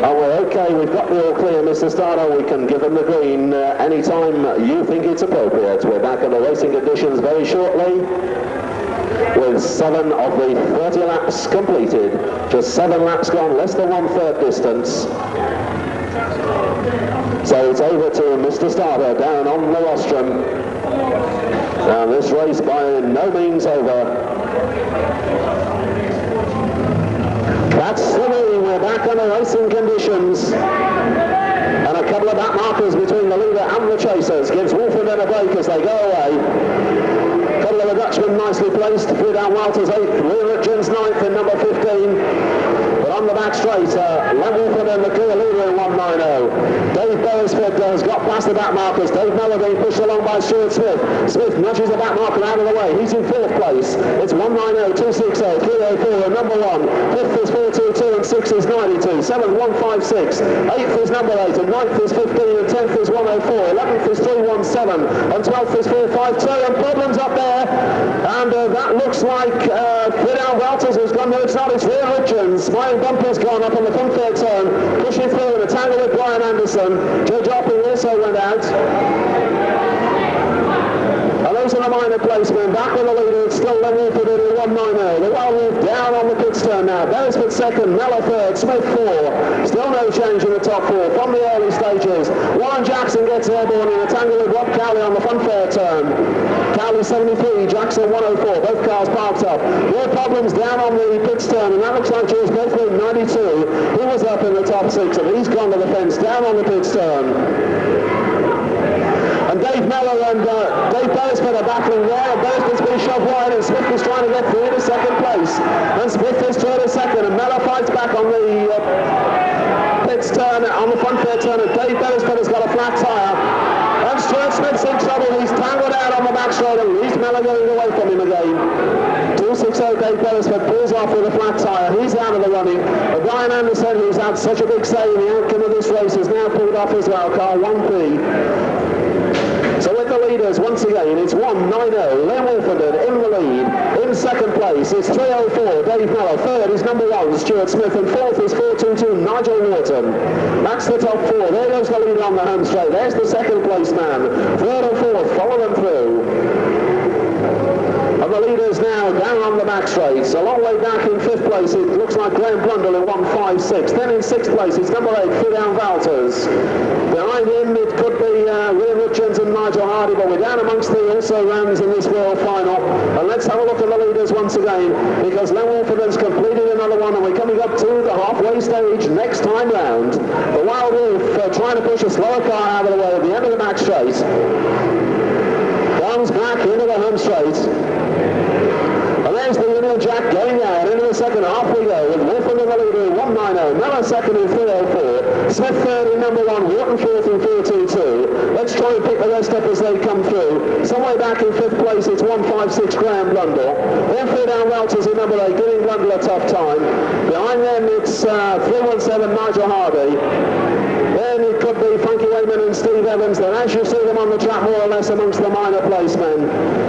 Oh, well, okay, we've got the all clear, Mr. Starter. We can give him the green anytime you think it's appropriate. We're back on the racing conditions very shortly, with 7 of the 30 laps completed. Just 7 laps gone, less than 1/3 distance. So it's over to Mr. Starter down on the rostrum. Now this race by no means over. That's Smithy. We're back on the racing conditions. And a couple of back markers between the leader and the chasers. Gives Wolfenden a break as they go away. A couple of the Dutchmen nicely placed. Friedhelm Walters 8th, Lee Richards 9th in number 15. But on the back straight, Len Wolfenden the clear leader in 190. Dave Beresford has got past the back markers. Dave Mellor being pushed along by Stu Smith. Smith nudges the back marker out of the way. He's in 4th place. It's 190, 260, 304 and number 1. 5th is 422 and 6th is 92. 7th 156. 8th is number 8 and 9th is 15 and 10th is 104. 11th is 317 and 12th is 452. And problems up there. And that looks like Friedhelm Walters has gone. No, it's not. It's Lee Richards. My bumper's gone up on the front third turn. Pushing through in a tangle with Brian Anderson. Joe Jopping also went out. And those are the minor placemen. Back with the leader. It's still Len Wolfenden in 190. The Wild Wolf down on the pit turn now. Beresford 2nd, Mellor 3rd, Smith 4. Still no change in the top 4 from the early stages. Warren Jackson gets airborne in a tangle with Rob Cowley on the front third turn. Cowley 73, Jackson 104. Both cars parked up. More problems down on the pit turn, and that looks like George Braithwaite 92. He was up in the top 6, and he's gone to the fence down on the pit turn. And Dave Mellor and Dave Beresford are battling there. Beresford's been shoved wide, and Smith is trying to get through to 2nd place. And Smith is through to 2nd, and Mellor fights back on the pit turn, on the front third turn, and Dave Beresford has got a flat tyre. And Stuart Smith's in trouble. He's tangled out on the back straight, and Reece Mellor going away from him again. 260 Dave Beresford pulls off with a flat tyre. He's out of the running. But Brian Anderson, who's had such a big say in the outcome of this race, has now pulled off as well. Car 1P. So with the leaders, once again, it's 190, Len Wolfenden in the lead. In 2nd place, it's 304, Dave Mellor. 3rd is number 1, Stuart Smith. And 4th is 422, Nigel Hardy. That's the top 4. There goes the leader on the home straight. There's the 2nd place man. 3rd and 4th, follow them through. And the leaders now down on the back straights. A long way back in 5th place, it looks like Graham Blundell in 156. Then in 6th place, it's number 8, Friedhelm Walters. Behind him, it could be Lee Richards and Nigel Hardy, but we're down amongst the also-rans in this World Final. And let's have a look at the leaders once again, because Len Wolfenden's completed another one, and we're coming up to the halfway stage next time round. The Wild Wolf trying to push a slower car out of the way at the end of the back straight. Comes back into the home straight. And there's the Union Jack going out into the second half we go, with Wolfenden the leader in 190, Mellor 2nd in 304, Smith 3rd in number 1, Wharton 4th in 422. Let's try and pick the rest up as they come through. Somewhere back in 5th place, it's 156 Graham Blundell. Then Friedhelm Walters in number 8, giving Blundell a tough time. Behind them, it's 317 Nigel Hardy. Then it could be Frankie Wayman and Steve Evans. Then as you see them on the track, more or less amongst the minor placemen.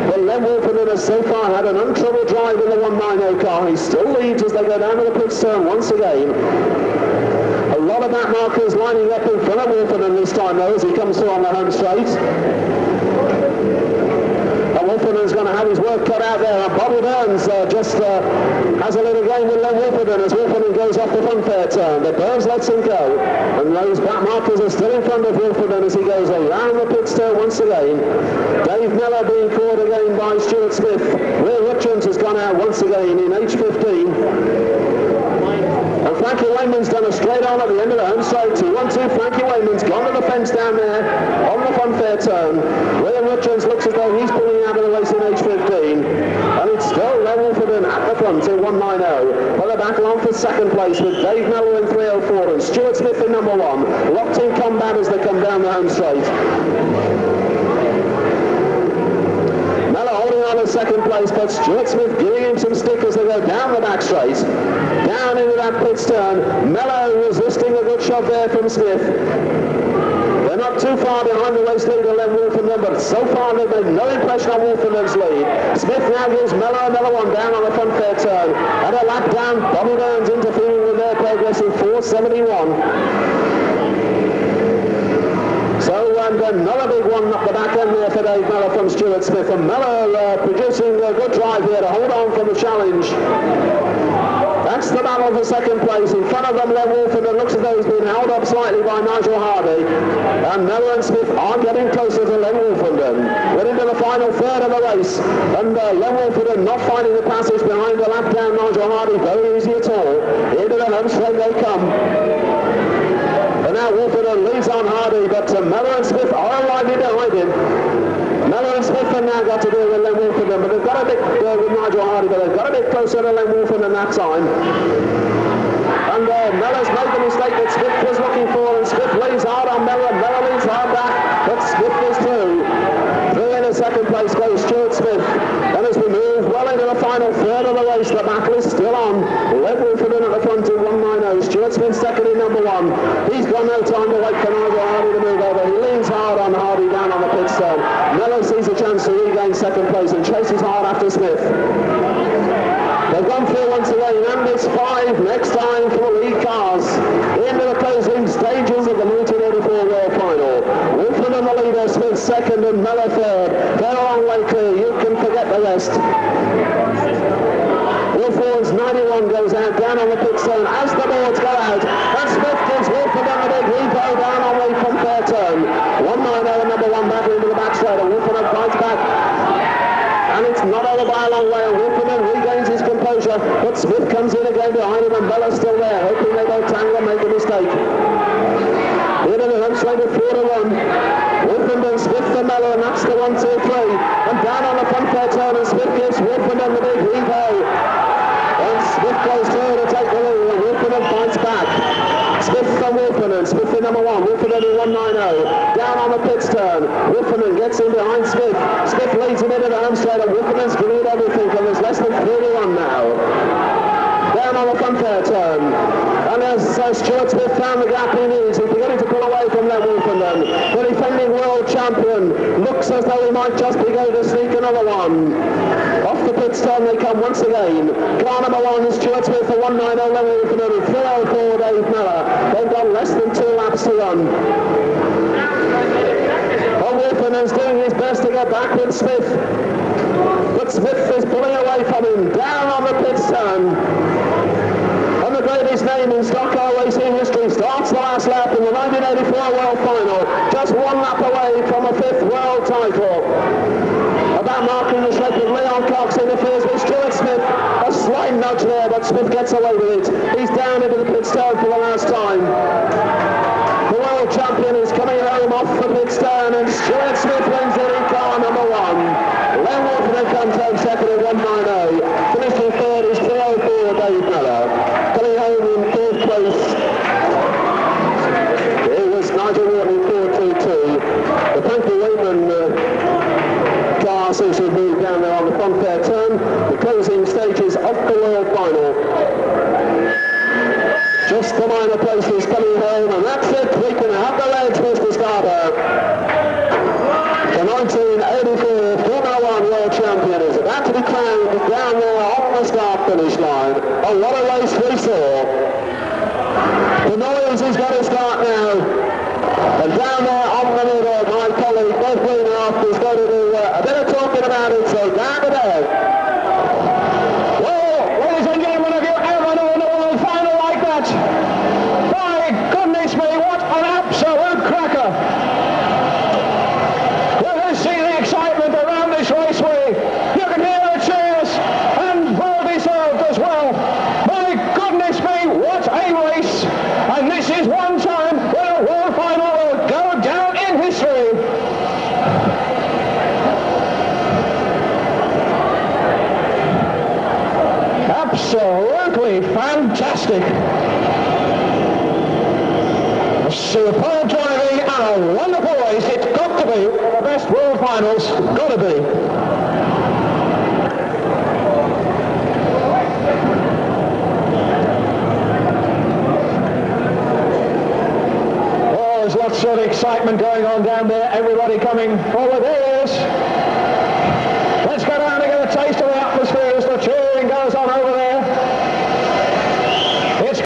But Len Wolfenden has so far had an untroubled drive in the 190 car. He still leads as they go down to the pit turn once again. A lot of back markers lining up in front of Wolfenden this time though, as he comes through on the home straight. And Wolfenden's going to have his work cut out there. And Bobby Burns just has a little game with Len Wolfenden as Wolfenden goes off the front fair turn. But Burns lets him go. And those back markers are still in front of Wolfenden as he goes around the pit turn once again. Dave Mellor being caught again by Stuart Smith. Lee Richards has gone out once again in H15. And Frankie Wayman's done a straight on at the end of the home straight. 2-1-2. Frankie Wayman's gone to the fence down there on the front fair turn. Lee Richards looks as though he's pulling out of the race in H15. And it's still Len Wolfenden at the front in 190. But they're back along for 2nd place with Dave Mellor in 304 and Stuart Smith in number 1. Locked in combat as they come down the home straight. Mellor holding on in 2nd place, but Stuart Smith giving him some stick as they go down the back straight. Down into that pit turn. Mellor resisting a good shot there from Smith. They're not too far behind the race leader, Len Wolfenden, but so far they've made no impression on Wolfenden's lead. Smith now gives Mellor another one down on the front fair turn. And a lap down, Bobby Burns interfering with their progressing 4.71. So, and another big one up the back end there for Dave Mellor from Stu Smith. And Mellor producing a good drive here to hold on for the challenge. That's the battle for second place. In front of them, Len Wolfenden looks as though he's been held up slightly by Nigel Hardy. And Mellor and Smith are getting closer to Len Wolfenden. We're into the final third of the race. And Len Wolfenden not finding the passage behind the lap down Nigel Hardy very easy at all. Into the home straight they come. And now Wolfenden leads on Hardy, but Mellor and Smith are arriving behind him. Mellor and Smith have now got to deal with Len Wolfenden, but they've got a bit with Nigel Hardy, but they've got a bit closer to Len Wolfenden that time. And Mellor's made the mistake that Smith was looking for, and Smith leads hard on Mellor. Mellor leads hard back, but Smith is through. Through in the second place goes Stu Smith. And as we move well into the final third of the race, the battle is still on. Len Wolfenden at the front in 190. Stu Smith second in number one. He's got no time to wait for Nigel Hardy to move over. He leans hard on Hardy down on the pit stone. Mellor sees a chance to regain second place and chases hard after Smith. They've gone through once again, and it's 5 next time for the lead cars. Into the closing stages of the 1984 World Final. Wolfenden the leader, Smith second and Mellor third. They're a long way clear, you can forget the rest. Wolfenden's 91 goes out down on the pit stone as the boards go out, and Smith gives Wolfenden the big repo down on the from fair turn. 190 number one back into the back straight, and Wolfenden fights back. And it's not over by a long way, and Wolfenden regains his composure, but Smith comes in again behind him, and Mellor's still there, hoping they don't tangle and make a mistake. Into the home straight with 4 to 1. Wolfenden, Smith to Mellor, and that's the 1, 2, 3. And down on the front fair turn, and Smith gives Wolfenden the big repo. And Smith goes through to take the lead, and Wolfenden fights back. Smith from Wolfenden, Smith in number 1, Wolfenden in 190. Down on the pits turn, Wolfenden gets in behind Smith. Smith leads him into the home straight, and Wolfenden's giving it everything, and there's less than 3 to 1 now. Down on the front fair turn. And as Stu Smith found the gap he needs, he's beginning to pull away from Len Wolfenden. The defending world champion looks as though he might just be going to sneak another one. Off the pit stone they come once again. Car number 1 is Stu Smith for 190 Len Wolfenden and 304 Dave Mellor. They've got less than 2 laps to run. Wolfenden's doing his best to get back with Smith. But Smith is pulling away from him. Down on the pit stone. And the greatest name in stock car racing history starts the last lap in the 1984 World Final. Just 1 lap away from a 5th world title. About marking the shape of Leon Cox interferes with Stu Smith. A slight nudge there, but Smith gets away with it. He's down into the pit stone for the last time. The world champion is coming home off the pit stone, and Stu Smith wins it in car number 1. Len Wolfenden comes home second at 190. Finishing third is 304 Dave Mellor. Coming home in 4th place, it was Nigel Hardy in 422. The Panky Wayman car seems to have moved down there on the front fair turn. The closing stages of the World Final. Just the minor places coming home, and that's it. We can have the legs, Mr. Scarborough. The 1984 Formula 1 World Champion is about to be crowned down there on the start-finish line. Oh, what a race we saw. The noise is going to start now. And down there on the middle, my colleague, Bob Greenhalgh, is going to do a bit of talking about it, so down to there. Well, ladies and gentlemen, have you ever known a world final like that? My goodness me, what an absolute cracker! See the excitement around this raceway. You can hear the cheers, and well deserved as well. My goodness me, what a race! And this is one time when a world final will go down in history. Absolutely fantastic. Superb driving and a wonderful race. It's got to be one of the best world finals. Got to be. Oh, there's lots of excitement going on down there. Everybody coming forward. There he is.